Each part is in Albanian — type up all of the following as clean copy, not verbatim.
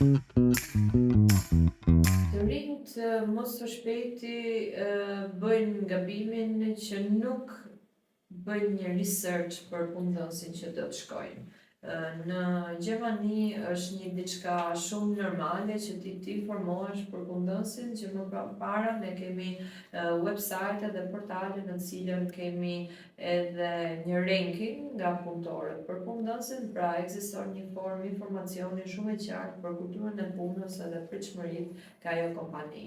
Të rinjt mos së shpejti bëjnë gabimin që nuk bëjnë një research për punëdhënësin që do të shkojnë. Në Gjermani është një diçka shumë normale që ti informohesh për punëdhënësin, që më para ne kemi website dhe portale në cilën kemi edhe një ranking nga punëtorët për punëdhënësin, pra ekziston një formë informacioni shumë e qartë për kulturën e punës edhe pritshmëritë ka ajo kompani.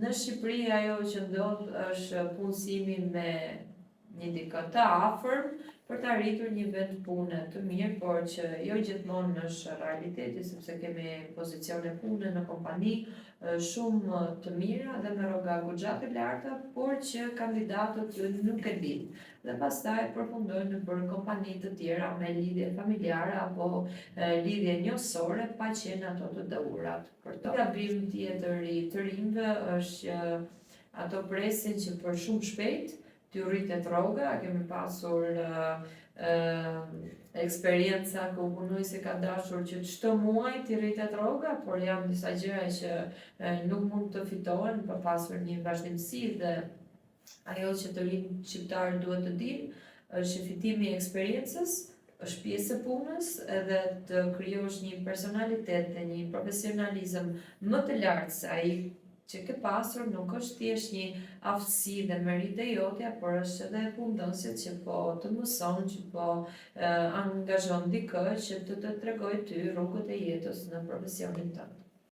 Në Shqipëri ajo që ndodh është punësimi me një dikë të afërm për të arritur një vend pune të mirë, por që jo gjithmonë është realiteti, sepse kemi pozicione pune në kompani shumë të mira dhe me rroga goxha të larta, por që kandidatët nuk e dinë. Dhe pastaj përfundojnë për kompani të tjera me lidhje familjare apo lidhje njësore, pa qenë ato të dëvurat për to. Gabim tjetër i të rinjve është që ato presin që për shumë shpejt t'ju rritet rroga. Kemi pasur eksperienca ku punojësi ka dashur që çdo muaj t'i rritet rroga, por janë disa gjëra që nuk mund të fitohen pa pasur një vazhdimsi, dhe ajo që të rinj shqiptarë duhet të dinë është që fitimi i eksperiencës është pjesë e punës, edhe të krijosh një personalitet dhe një profesionalizëm më të lartë se ai që ke pasur nuk është thjesht një aftësi dhe merite jotja, por është edhe punëdhënësit që po të mëson, që po angazhon dikë që të tregojë ty rrugët e jetës në profesionin tënd.